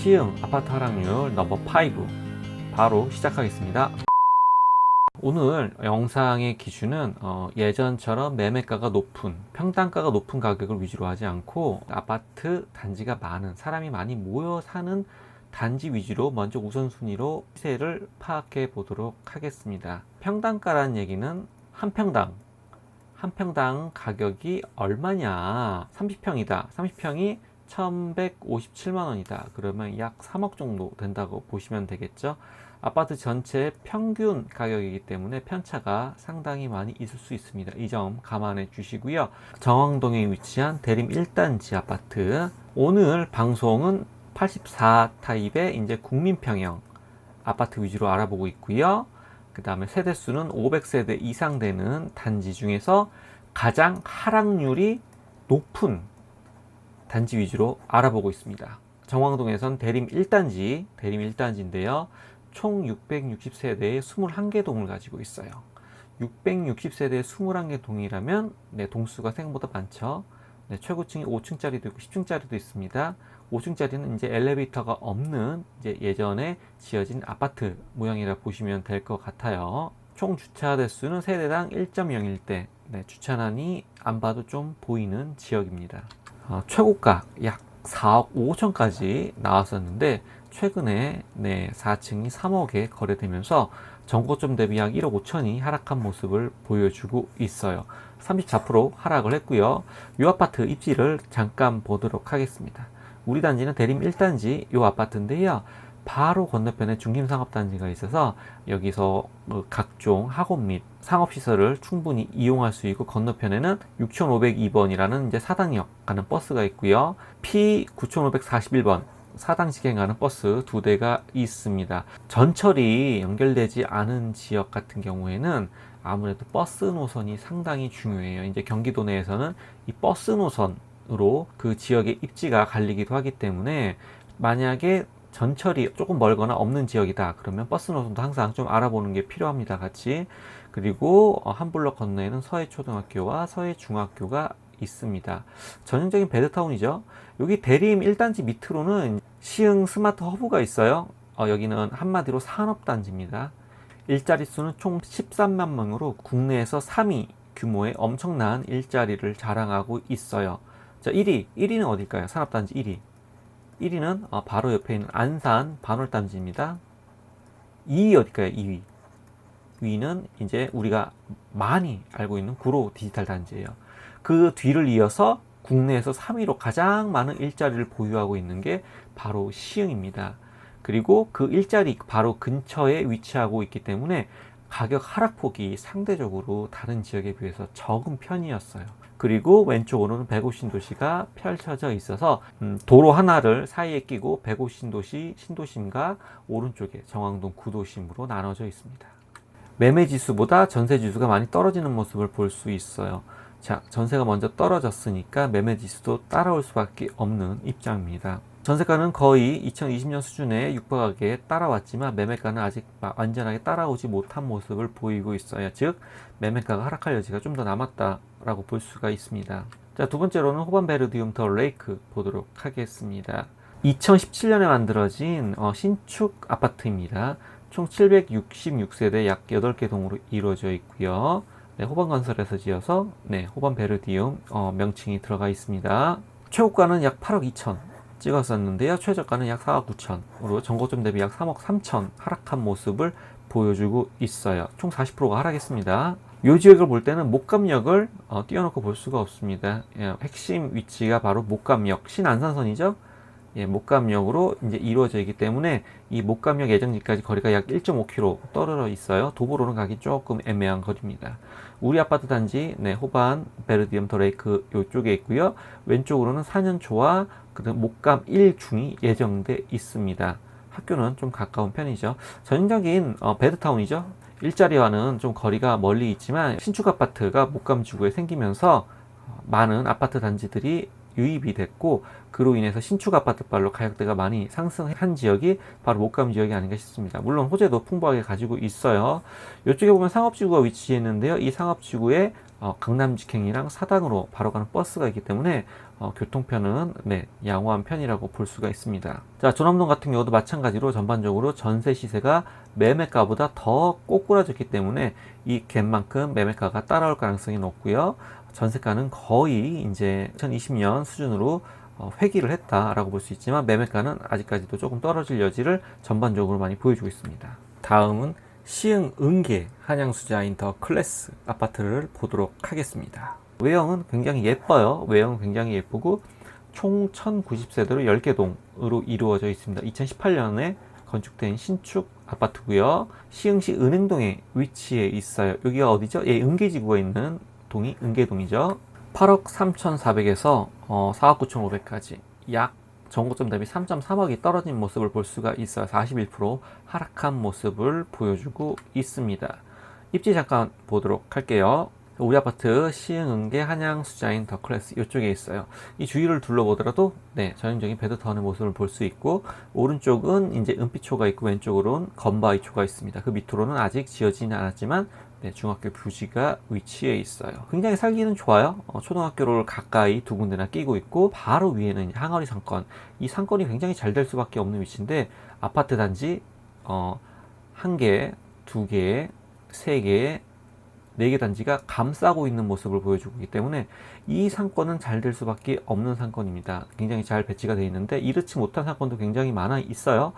시흥 아파트 하락률 넘버 5 바로 시작하겠습니다. 오늘 영상의 기준은 예전처럼 매매가가 높은, 평당가가 높은 가격을 위주로 하지 않고 아파트 단지가 많은, 사람이 많이 모여 사는 단지 위주로 먼저 우선순위로 시세를 파악해 보도록 하겠습니다. 평당가라는 얘기는 한 평당 가격이 얼마냐. 30평이다. 30평이 1157만원이다. 그러면 약 3억 정도 된다고 보시면 되겠죠. 아파트 전체 평균 가격이기 때문에 편차가 상당히 많이 있을 수 있습니다. 이 점 감안해 주시고요. 정왕동에 위치한 대림 1단지 아파트, 오늘 방송은 84 타입의 이제 국민평형 아파트 위주로 알아보고 있고요. 그 다음에 세대수는 500세대 이상 되는 단지 중에서 가장 하락률이 높은 단지 위주로 알아보고 있습니다. 정왕동에선 대림 1단지인데요. 총 660세대의 21개 동을 가지고 있어요. 660세대의 21개 동이라면 동수가 생각보다 많죠. 최고층이 5층짜리도 있고 10층짜리도 있습니다. 5층짜리는 이제 엘리베이터가 없는 이제 예전에 지어진 아파트 모양이라 보시면 될 것 같아요. 총 주차 대수는 세대당 1.01대. 주차난이 안 봐도 좀 보이는 지역입니다. 최고가 약 4억 5천까지 나왔었는데 최근에 4층이 3억에 거래되면서 전고점 대비 약 1억 5천이 하락한 모습을 보여주고 있어요. 34% 하락을 했고요. 이 아파트 입지를 잠깐 보도록 하겠습니다. 우리 단지는 대림 1단지 이 아파트인데요. 바로 건너편에 중심상업단지가 있어서 여기서 각종 학원 및 상업시설을 충분히 이용할 수 있고, 건너편에는 6502번이라는 이제 사당역 가는 버스가 있고요. P9541번 사당시행 가는 버스 2대가 있습니다. 전철이 연결되지 않은 지역 같은 경우에는 아무래도 버스 노선이 상당히 중요해요. 이제 경기도 내에서는 이 버스 노선으로 그 지역의 입지가 갈리기도 하기 때문에, 만약에 전철이 조금 멀거나 없는 지역이다 그러면 버스 노선도 항상 좀 알아보는 게 필요합니다. 같이. 그리고 한 블럭 건너에는 서해초등학교와 서해중학교가 있습니다. 전형적인 베드타운이죠. 여기 대림 1단지 밑으로는 시흥 스마트 허브가 있어요. 여기는 한마디로 산업단지입니다. 일자리 수는 총 13만 명으로 국내에서 3위 규모의 엄청난 일자리를 자랑하고 있어요. 자, 1위는 어딜까요? 산업단지 1위는 바로 옆에 있는 안산 반월단지입니다. 2위 어딜까요? 2위는 이제 우리가 많이 알고 있는 구로 디지털 단지예요. 그 뒤를 이어서 국내에서 3위로 가장 많은 일자리를 보유하고 있는 게 바로 시흥입니다. 그리고 그 일자리 바로 근처에 위치하고 있기 때문에 가격 하락폭이 상대적으로 다른 지역에 비해서 적은 편이었어요. 그리고 왼쪽으로는 105 신도시가 펼쳐져 있어서 도로 하나를 사이에 끼고 105 신도심과 오른쪽에 정왕동 구도심으로 나눠져 있습니다. 매매 지수보다 전세 지수가 많이 떨어지는 모습을 볼 수 있어요. 자, 전세가 먼저 떨어졌으니까 매매 지수도 따라올 수밖에 없는 입장입니다. 전세가는 거의 2020년 수준에 육박하게 따라왔지만 매매가는 아직 완전하게 따라오지 못한 모습을 보이고 있어요. 즉, 매매가가 하락할 여지가 좀 더 남았다라고 볼 수가 있습니다. 자, 두 번째로는 호반베르디움 더 레이크 보도록 하겠습니다. 2017년에 만들어진 신축 아파트입니다. 총 766세대 약 8개 동으로 이루어져 있고요. 호반건설에서 지어서 호반베르디움 명칭이 들어가 있습니다. 최고가는 약 8억 2천 찍었었는데요. 최저가는 약 4억 9천으로 전고점 대비 약 3억 3천 하락한 모습을 보여주고 있어요. 총 40%가 하락했습니다. 이 지역을 볼 때는 목감역을 띄워놓고 볼 수가 없습니다. 핵심 위치가 바로 목감역, 신안산선이죠. 목감역으로 이제 이루어져 있기 때문에 이 목감역 예정지까지 거리가 약 1.5km 떨어져 있어요. 도보로는 가기 조금 애매한 거리입니다. 우리 아파트 단지 호반 베르디움 더 레이크 이쪽에 있고요. 왼쪽으로는 4년초와 목감 1중이 예정돼 있습니다. 학교는 좀 가까운 편이죠. 전형적인 베드타운이죠. 일자리와는 좀 거리가 멀리 있지만 신축 아파트가 목감 지구에 생기면서 많은 아파트 단지들이 유입이 됐고, 그로 인해서 신축 아파트발로 가격대가 많이 상승한 지역이 바로 목감 지역이 아닌가 싶습니다. 물론 호재도 풍부하게 가지고 있어요. 이쪽에 보면 상업지구가 위치했는데요. 이 상업지구에 강남 직행이랑 사당으로 바로 가는 버스가 있기 때문에 교통편은 양호한 편이라고 볼 수가 있습니다. 자, 조남동 같은 경우도 마찬가지로 전반적으로 전세 시세가 매매가보다 더 꼬꾸라졌기 때문에 이 갭만큼 매매가가 따라올 가능성이 높고요. 전세가는 거의 이제 2020년 수준으로 회귀를 했다라고 볼 수 있지만 매매가는 아직까지도 조금 떨어질 여지를 전반적으로 많이 보여주고 있습니다. 다음은 시흥 은계 한양수자인 더 클래스 아파트를 보도록 하겠습니다. 외형은 굉장히 예뻐요. 외형은 굉장히 예쁘고 총 1090세대로 10개 동으로 이루어져 있습니다. 2018년에 건축된 신축 아파트고요. 시흥시 은행동에 위치해 있어요. 여기가 어디죠? 예, 은계지구가 있는 동이 은계동이죠. 8억 3,400에서 4억 9,500까지 약 전고점 대비 3.3억이 떨어진 모습을 볼 수가 있어요. 41% 하락한 모습을 보여주고 있습니다. 입지 잠깐 보도록 할게요. 우리 아파트 시흥은계 한양수자인 더 클래스 이쪽에 있어요. 이 주위를 둘러보더라도 전형적인 베드타운의 모습을 볼 수 있고 오른쪽은 이제 은빛초가 있고 왼쪽으로는 건바이초가 있습니다. 그 밑으로는 아직 지어지지 않았지만 중학교 부지가 위치해 있어요. 굉장히 살기는 좋아요. 초등학교를 가까이 두 군데나 끼고 있고 바로 위에는 항아리 상권. 이 상권이 굉장히 잘 될 수밖에 없는 위치인데 아파트 단지 1개, 2개, 3개, 4개 단지가 감싸고 있는 모습을 보여주고 있기 때문에 이 상권은 잘 될 수밖에 없는 상권입니다. 굉장히 잘 배치가 되어 있는데 이렇지 못한 상권도 굉장히 많아 있어요.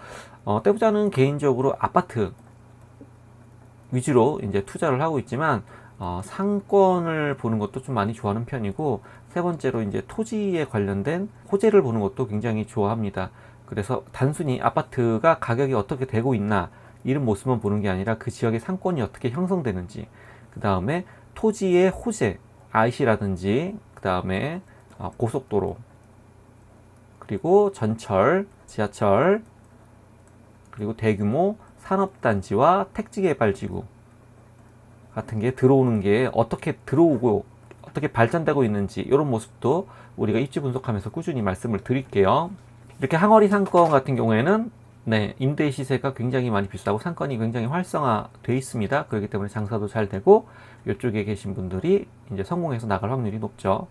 떼부자는 개인적으로 아파트 위주로 이제 투자를 하고 있지만 상권을 보는 것도 좀 많이 좋아하는 편이고 세 번째로 이제 토지에 관련된 호재를 보는 것도 굉장히 좋아합니다. 그래서 단순히 아파트가 가격이 어떻게 되고 있나 이런 모습만 보는 게 아니라 그 지역의 상권이 어떻게 형성되는지 그 다음에 토지의 호재 IC라든지 그 다음에 고속도로 그리고 전철, 지하철 그리고 대규모 산업단지와 택지개발지구 같은 게 들어오는 게 어떻게 들어오고 어떻게 발전되고 있는지 이런 모습도 우리가 입지 분석하면서 꾸준히 말씀을 드릴게요. 이렇게 항어리 상권 같은 경우에는 임대 시세가 굉장히 많이 비싸고 상권이 굉장히 활성화되어 있습니다. 그렇기 때문에 장사도 잘 되고 이쪽에 계신 분들이 이제 성공해서 나갈 확률이 높죠.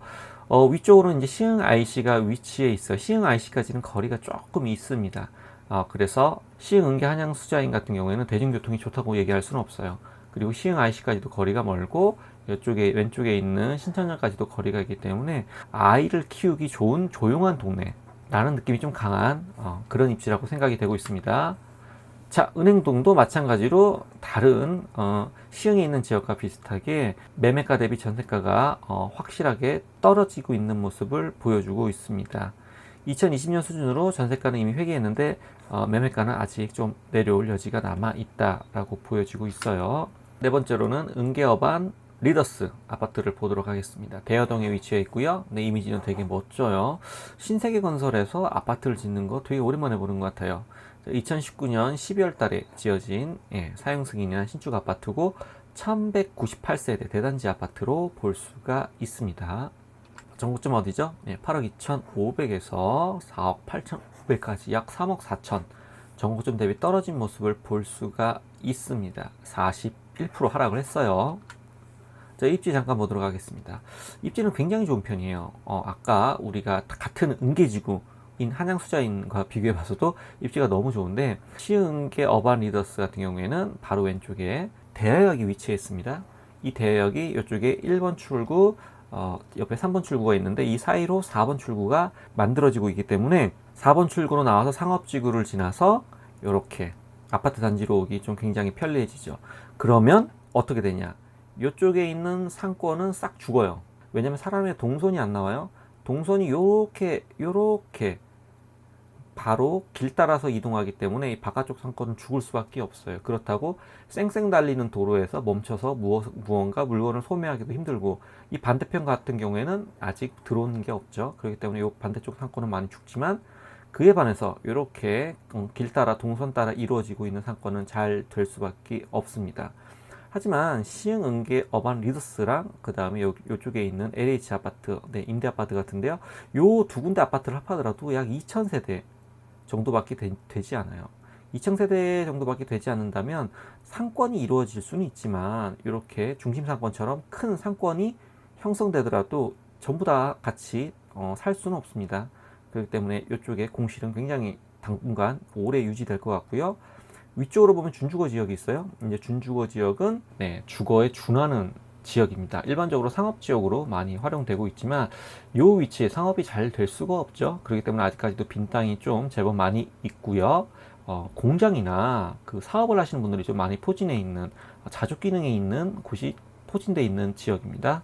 위쪽으로는 이제 시흥 IC가 위치해 있어요. 시흥 IC까지는 거리가 조금 있습니다. 그래서 시흥 은계 한양 수자인 같은 경우에는 대중교통이 좋다고 얘기할 수는 없어요. 그리고 시흥 IC까지도 거리가 멀고 이쪽에 왼쪽에 있는 신천역까지도 거리가 있기 때문에 아이를 키우기 좋은 조용한 동네 라는 느낌이 좀 강한 그런 입지라고 생각이 되고 있습니다. 자, 은행동도 마찬가지로 다른 시흥에 있는 지역과 비슷하게 매매가 대비 전세가가 확실하게 떨어지고 있는 모습을 보여주고 있습니다. 2020년 수준으로 전세가는 이미 회귀했는데 매매가는 아직 좀 내려올 여지가 남아 있다라고 보여지고 있어요. 네 번째로는 은계어반 리더스 아파트를 보도록 하겠습니다. 대여동에 위치해 있고요. 이미지는 되게 멋져요. 신세계건설에서 아파트를 짓는 거 되게 오랜만에 보는 것 같아요. 2019년 12월 달에 지어진 사용 승인이나 신축 아파트고 1198세대 대단지 아파트로 볼 수가 있습니다. 전고점 어디죠? 8억 2,500에서 4억 8,500까지 약 3억 4천 전고점 대비 떨어진 모습을 볼 수가 있습니다. 41% 하락을 했어요. 자, 입지 잠깐 보도록 하겠습니다. 입지는 굉장히 좋은 편이에요. 아까 우리가 같은 은계지구인 한양수자인과 비교해 봐서도 입지가 너무 좋은데 시흥계 어반 리더스 같은 경우에는 바로 왼쪽에 대여역이 위치해 있습니다. 이 대여역이 이쪽에 1번 출구 옆에 3번 출구가 있는데 이 사이로 4번 출구가 만들어지고 있기 때문에 4번 출구로 나와서 상업지구를 지나서 이렇게 아파트 단지로 오기 좀 굉장히 편리해지죠. 그러면 어떻게 되냐? 이쪽에 있는 상권은 싹 죽어요. 왜냐면 사람의 동선이 안 나와요. 동선이 요렇게 바로 길 따라서 이동하기 때문에 이 바깥쪽 상권은 죽을 수밖에 없어요. 그렇다고 쌩쌩 달리는 도로에서 멈춰서 무언가 물건을 소매하기도 힘들고 이 반대편 같은 경우에는 아직 들어오는 게 없죠. 그렇기 때문에 이 반대쪽 상권은 많이 죽지만 그에 반해서 이렇게 길 따라 동선 따라 이루어지고 있는 상권은 잘 될 수밖에 없습니다. 하지만 시흥 은계 어반 리더스랑 그 다음에 요쪽에 있는 LH 아파트, 임대 아파트 같은데요. 요 두 군데 아파트를 합하더라도 약 2,000세대 정도밖에 되지 않아요. 2,000세대 정도밖에 되지 않는다면 상권이 이루어질 수는 있지만 이렇게 중심 상권처럼 큰 상권이 형성되더라도 전부 다 같이 살 수는 없습니다. 그렇기 때문에 이쪽에 공실은 굉장히 당분간 오래 유지될 것 같고요. 위쪽으로 보면 준주거 지역이 있어요. 이제 준주거 지역은 주거에 준하는 지역입니다. 일반적으로 상업지역으로 많이 활용되고 있지만 이 위치에 상업이 잘 될 수가 없죠. 그렇기 때문에 아직까지도 빈 땅이 좀 제법 많이 있고요. 공장이나 그 사업을 하시는 분들이 좀 많이 포진해 있는, 자족 기능에 있는 곳이 포진되어 있는 지역입니다.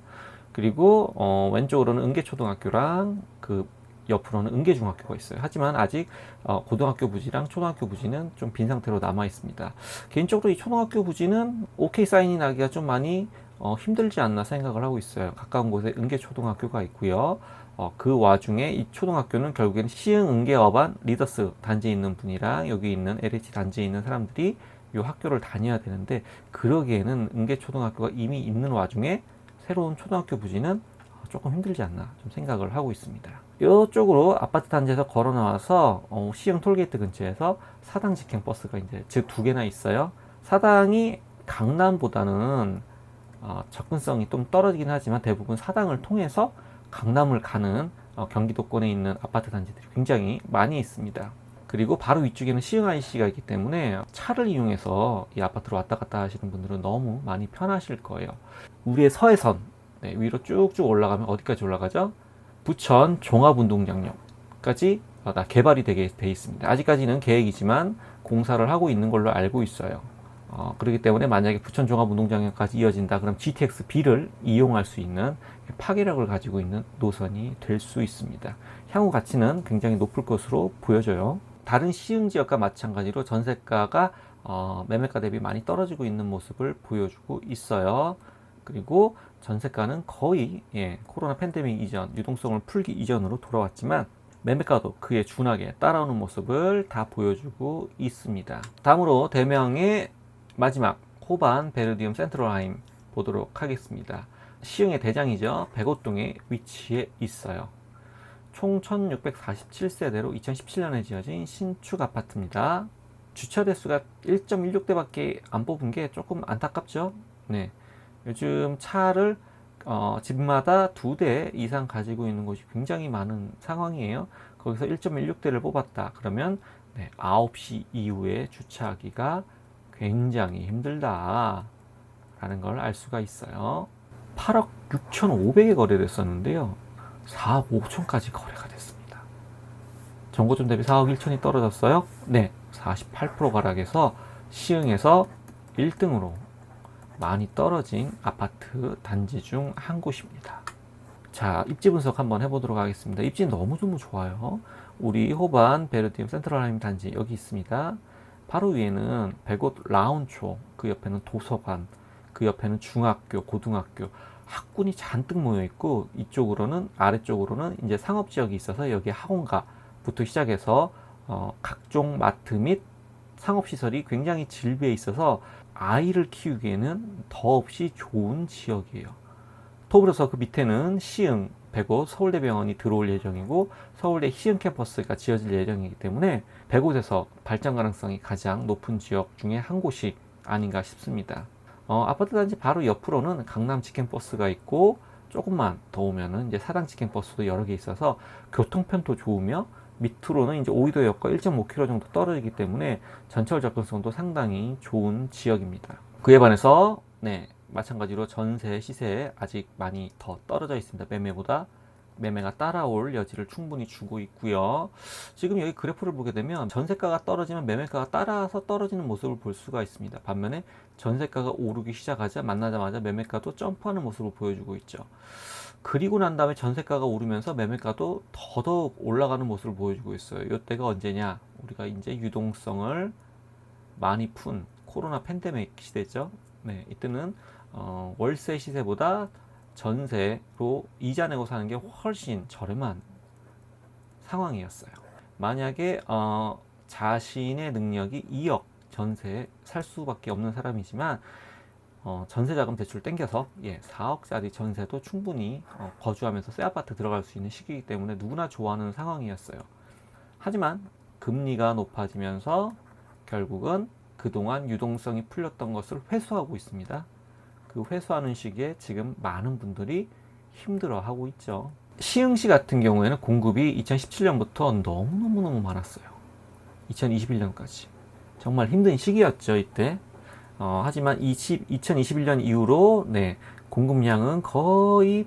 그리고 왼쪽으로는 은계초등학교랑 그 옆으로는 은계중학교가 있어요. 하지만 아직 고등학교 부지랑 초등학교 부지는 좀 빈 상태로 남아 있습니다. 개인적으로 이 초등학교 부지는 OK 사인이 나기가 좀 많이 힘들지 않나 생각을 하고 있어요. 가까운 곳에 은계초등학교가 있고요. 그 와중에 이 초등학교는 결국에는 시흥 은계어반 리더스 단지에 있는 분이랑 여기 있는 LH 단지에 있는 사람들이 이 학교를 다녀야 되는데, 그러기에는 은계초등학교가 이미 있는 와중에 새로운 초등학교 부지는 조금 힘들지 않나 좀 생각을 하고 있습니다. 이쪽으로 아파트 단지에서 걸어 나와서 시흥 톨게이트 근처에서 사당 직행 버스가 이제 즉 2개나 있어요. 사당이 강남보다는 접근성이 좀 떨어지긴 하지만 대부분 사당을 통해서 강남을 가는 경기도권에 있는 아파트 단지들이 굉장히 많이 있습니다. 그리고 바로 위쪽에는 시흥 IC가 있기 때문에 차를 이용해서 이 아파트로 왔다 갔다 하시는 분들은 너무 많이 편하실 거예요. 우리의 서해선 위로 쭉쭉 올라가면 어디까지 올라가죠? 부천 종합운동장역까지 개발이 되게 돼 있습니다. 아직까지는 계획이지만 공사를 하고 있는 걸로 알고 있어요. 그렇기 때문에 만약에 부천 종합운동장역까지 이어진다 그럼 GTX-B를 이용할 수 있는 파괴력을 가지고 있는 노선이 될 수 있습니다. 향후 가치는 굉장히 높을 것으로 보여져요. 다른 시흥 지역과 마찬가지로 전세가가 매매가 대비 많이 떨어지고 있는 모습을 보여주고 있어요. 그리고 전세가는 거의 코로나 팬데믹 이전, 유동성을 풀기 이전으로 돌아왔지만 매매가도 그에 준하게 따라오는 모습을 다 보여주고 있습니다. 다음으로 대명의 마지막 호반 베르디움 센트럴하임 보도록 하겠습니다. 시흥의 대장이죠. 백오동에 위치해 있어요. 총 1647세대로 2017년에 지어진 신축 아파트입니다. 주차 대수가 1.16대밖에 안 뽑은 게 조금 안타깝죠. 요즘 차를 집마다 2대 이상 가지고 있는 곳이 굉장히 많은 상황이에요. 거기서 1.16대를 뽑았다 그러면 9시 이후에 주차하기가 굉장히 힘들다 라는 걸 알 수가 있어요. 8억 6,500에 거래됐었는데요, 4억 5천까지 거래가 됐습니다. 전고점 대비 4억 1천이 떨어졌어요. 48% 가락에서 시흥에서 1등으로 많이 떨어진 아파트 단지 중 한 곳입니다. 자, 입지 분석 한번 해보도록 하겠습니다. 입지 너무너무 좋아요. 우리 호반 베르디움 센트럴하임 단지 여기 있습니다. 바로 위에는 백옷 라운초, 그 옆에는 도서관, 그 옆에는 중학교, 고등학교, 학군이 잔뜩 모여 있고, 이쪽으로는 아래쪽으로는 이제 상업 지역이 있어서 여기에 학원가부터 시작해서 각종 마트 및 상업 시설이 굉장히 질비해 있어서 아이를 키우기에는 더없이 좋은 지역이에요. 더불어서 그 밑에는 시흥, 백옷, 서울대병원이 들어올 예정이고 서울대 시흥 캠퍼스가 지어질 예정이기 때문에 백옷에서 발전 가능성이 가장 높은 지역 중에 한 곳이 아닌가 싶습니다. 아파트 단지 바로 옆으로는 강남 직행버스가 있고 조금만 더 오면은 이제 사당 직행버스도 여러 개 있어서 교통편도 좋으며 밑으로는 이제 오이도역과 1.5km 정도 떨어지기 때문에 전철 접근성도 상당히 좋은 지역입니다. 그에 반해서 마찬가지로 전세 시세에 아직 많이 더 떨어져 있습니다. 매매가 따라올 여지를 충분히 주고 있고요. 지금 여기 그래프를 보게 되면 전세가가 떨어지면 매매가가 따라서 떨어지는 모습을 볼 수가 있습니다. 반면에 전세가가 오르기 시작하자 만나자마자 매매가도 점프하는 모습을 보여주고 있죠. 그리고 난 다음에 전세가가 오르면서 매매가도 더더욱 올라가는 모습을 보여주고 있어요. 이때가 언제냐? 우리가 이제 유동성을 많이 푼 코로나 팬데믹 시대죠. 이때는 월세 시세보다 전세로 이자 내고 사는 게 훨씬 저렴한 상황이었어요. 만약에 자신의 능력이 2억 전세에 살 수밖에 없는 사람이지만 전세자금 대출 땡겨서 4억짜리 전세도 충분히 거주하면서 새 아파트 들어갈 수 있는 시기이기 때문에 누구나 좋아하는 상황이었어요. 하지만 금리가 높아지면서 결국은 그동안 유동성이 풀렸던 것을 회수하고 있습니다. 그 회수하는 시기에 지금 많은 분들이 힘들어하고 있죠. 시흥시 같은 경우에는 공급이 2017년부터 너무너무 많았어요. 2021년까지. 정말 힘든 시기였죠, 이때. 하지만 2021년 이후로 공급량은 거의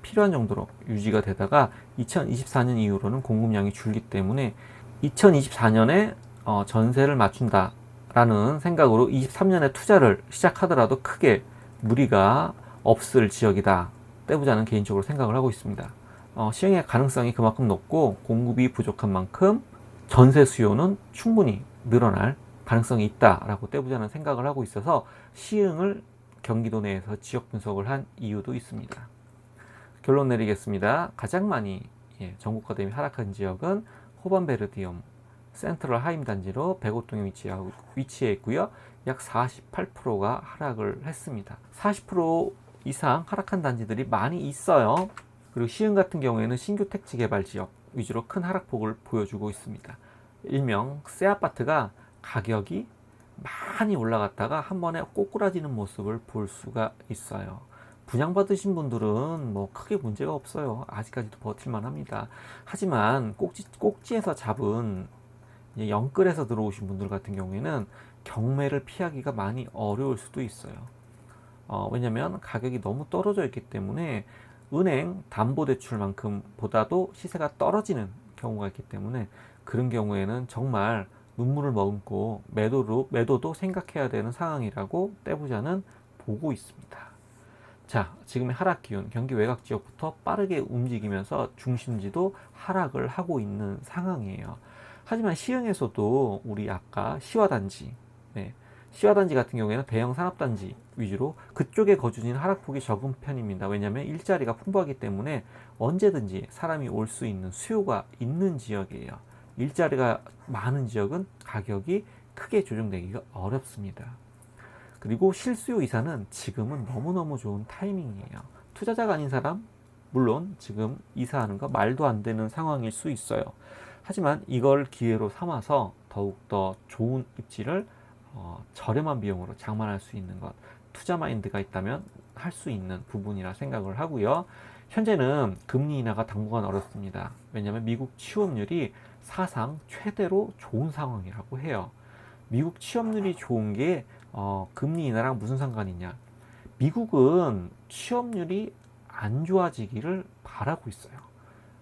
필요한 정도로 유지가 되다가 2024년 이후로는 공급량이 줄기 때문에 2024년에 전세를 맞춘다라는 생각으로 23년에 투자를 시작하더라도 크게 무리가 없을 지역이다. 떼부자는 개인적으로 생각을 하고 있습니다. 시행의 가능성이 그만큼 높고 공급이 부족한 만큼 전세 수요는 충분히 늘어날 가능성이 있다라고 떼부자는 생각을 하고 있어서 시흥을 경기도 내에서 지역 분석을 한 이유도 있습니다. 결론 내리겠습니다. 가장 많이 전국화 대비 하락한 지역은 호반베르디움 센트럴 하임 단지로 백오동에 위치해 있고요. 약 48%가 하락을 했습니다. 40% 이상 하락한 단지들이 많이 있어요. 그리고 시흥 같은 경우에는 신규 택지 개발 지역 위주로 큰 하락폭을 보여주고 있습니다. 일명 새 아파트가 가격이 많이 올라갔다가 한 번에 꼬꾸라지는 모습을 볼 수가 있어요. 분양받으신 분들은 뭐 크게 문제가 없어요. 아직까지도 버틸만 합니다. 하지만 꼭지에서 잡은 영끌에서 들어오신 분들 같은 경우에는 경매를 피하기가 많이 어려울 수도 있어요. 왜냐면 가격이 너무 떨어져 있기 때문에 은행 담보대출만큼 보다도 시세가 떨어지는 경우가 있기 때문에 그런 경우에는 정말 눈물을 머금고 매도도 생각해야 되는 상황이라고 떼부자는 보고 있습니다. 자, 지금의 하락 기운, 경기 외곽 지역부터 빠르게 움직이면서 중심지도 하락을 하고 있는 상황이에요. 하지만 시흥에서도 우리 아까 시화단지, 시화단지 같은 경우에는 대형 산업단지 위주로 그쪽에 거주지는 하락폭이 적은 편입니다. 왜냐하면 일자리가 풍부하기 때문에 언제든지 사람이 올 수 있는 수요가 있는 지역이에요. 일자리가 많은 지역은 가격이 크게 조정되기가 어렵습니다. 그리고 실수요 이사는 지금은 너무너무 좋은 타이밍이에요. 투자자가 아닌 사람, 물론 지금 이사하는 거 말도 안 되는 상황일 수 있어요. 하지만 이걸 기회로 삼아서 더욱더 좋은 입지를 저렴한 비용으로 장만할 수 있는 것, 투자 마인드가 있다면 할 수 있는 부분이라 생각을 하고요. 현재는 금리 인하가 당분간 어렵습니다. 왜냐하면 미국 취업률이 사상 최대로 좋은 상황이라고 해요. 미국 취업률이 좋은 게 금리 인하랑 무슨 상관이냐? 미국은 취업률이 안 좋아지기를 바라고 있어요.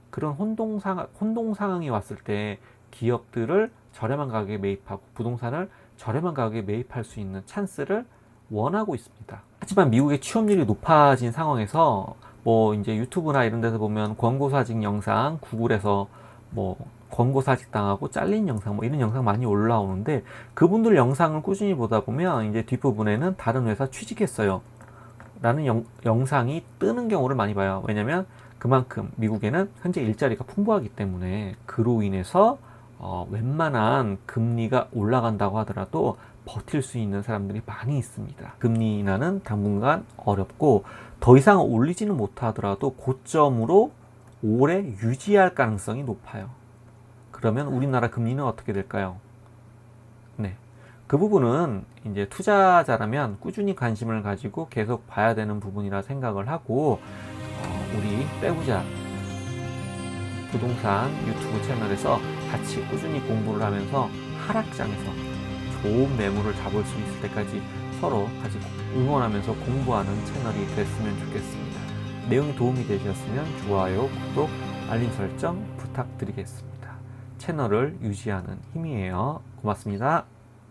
그런 혼동 상황이 왔을 때 기업들을 저렴한 가격에 매입하고 부동산을 저렴한 가격에 매입할 수 있는 찬스를 원하고 있습니다. 하지만 미국의 취업률이 높아진 상황에서 뭐 이제 유튜브나 이런 데서 보면 광고 사직 영상, 구글에서 뭐 광고 사직 당하고 잘린 영상 뭐 이런 영상 많이 올라오는데 그분들 영상을 꾸준히 보다 보면 이제 뒷부분에는 다른 회사 취직했어요 라는 영상이 뜨는 경우를 많이 봐요. 왜냐면 그만큼 미국에는 현재 일자리가 풍부하기 때문에 그로 인해서 웬만한 금리가 올라간다고 하더라도 버틸 수 있는 사람들이 많이 있습니다. 금리 인하는 당분간 어렵고 더 이상 올리지는 못하더라도 고점으로 오래 유지할 가능성이 높아요. 그러면 우리나라 금리는 어떻게 될까요? 그 부분은 이제 투자자라면 꾸준히 관심을 가지고 계속 봐야 되는 부분이라 생각을 하고 우리 떼부자 부동산 유튜브 채널에서 같이 꾸준히 공부를 하면서 하락장에서 좋은 매물을 잡을 수 있을 때까지 서로 같이 응원하면서 공부하는 채널이 됐으면 좋겠습니다. 내용이 도움이 되셨으면 좋아요, 구독, 알림 설정 부탁드리겠습니다. 채널을 유지하는 힘이에요. 고맙습니다.